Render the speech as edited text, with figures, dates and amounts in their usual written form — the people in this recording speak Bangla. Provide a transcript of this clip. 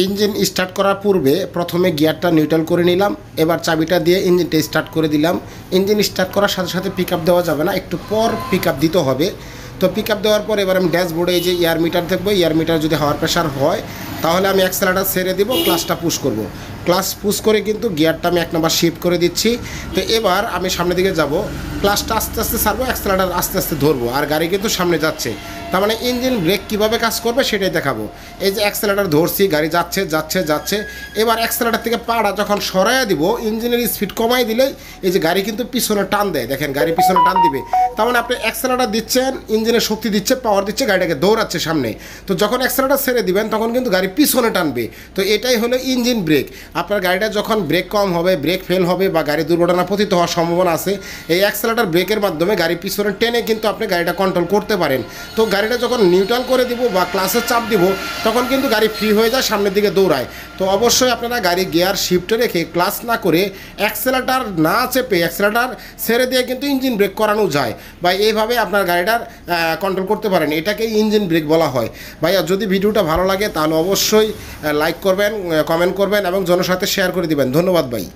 ইঞ্জিন স্টার্ট করার পূর্বে প্রথমে গিয়ারটা নিউট্রাল করে নিলাম, এবার চাবিটা দিয়ে ইঞ্জিনটা স্টার্ট করে দিলাম। ইঞ্জিন স্টার্ট করার সাথে সাথে পিক আপ দেওয়া যাবে না, একটু পর পিক আপ দিতে হবে। তো পিক আপ দেওয়ার পর এবার আমি ড্যাশবোর্ডে এই যে এয়ার মিটার দেখবো, এয়ার মিটার যদি হাওয়ার প্রেশার হয় তাহলে আমি অ্যাক্সেলারেটর ছেড়ে দিব, ক্লাচটা পুশ করব। ক্লাচ পুশ করে কিন্তু গিয়ারটা আমি 1 নাম্বার শিফট করে দিচ্ছি। তো এবার আমি সামনের দিকে যাব, ক্লাচটা আস্তে আস্তে ছাড়বো, অ্যাক্সেলারেটর আস্তে আস্তে ধরবো, আর গাড়ি কিন্তু সামনে যাচ্ছে। তার মানে ইঞ্জিন ব্রেক কীভাবে কাজ করবে সেটাই দেখাবো। এই যে অ্যাক্সেলারেটর ধরছি, গাড়ি যাচ্ছে যাচ্ছে যাচ্ছে, এবার অ্যাক্সেলারেটর থেকে পাড়া যখন সরাইয়া দিব, ইঞ্জিনের স্পিড কমাই দিলেই এই যে গাড়ি কিন্তু পিছনে টান দেয়, দেখেন গাড়ি পিছনে টান দিবে। তার মানে আপনি অ্যাক্সেলারেটর দিচ্ছেন, ইঞ্জিনের শক্তি দিচ্ছে, পাওয়ার দিচ্ছে, গাড়িটাকে দৌড়াচ্ছে সামনে। তো যখন অ্যাক্সেলারেটর ছেড়ে দিবেন তখন কিন্তু গাড়ি পিছনে টানবে। তো এটাই হলো ইঞ্জিন ব্রেক। আপনার গাড়িটা যখন ব্রেক কম হবে, ব্রেক ফেল হবে বা গাড়ি দুর্ঘটনা পতিত হওয়ার সম্ভাবনা আছে, এই অ্যাক্সেলারেটর ব্রেকের মাধ্যমে গাড়ি পিছনে টেনে কিন্তু আপনি গাড়িটা কন্ট্রোল করতে পারেন। তো গাড়িটা যখন নিউট্রাল করে দিব বা ক্লাসের চাপ দিব তখন কিন্তু গাড়ি ফ্রি হয়ে যায়, সামনের দিকে দৌড়ায়। তো অবশ্যই আপনারা গাড়ি গিয়ার শিফটে রেখে ক্লাস না করে অ্যাক্সেলারেটর না চেপে অ্যাক্সেলারেটর ছেড়ে দিয়ে কিন্তু ইঞ্জিন ব্রেক করানো যায়, বা এইভাবে আপনার গাড়িটার কন্ট্রোল করতে পারেন। এটাকে ইঞ্জিন ব্রেক বলা হয়। ভাইয়া যদি ভিডিওটা ভালো লাগে তাহলে অবশ্যই লাইক করবেন, কমেন্ট করবেন এবং জনের সাথে শেয়ার করে দিবেন। ধন্যবাদ ভাই।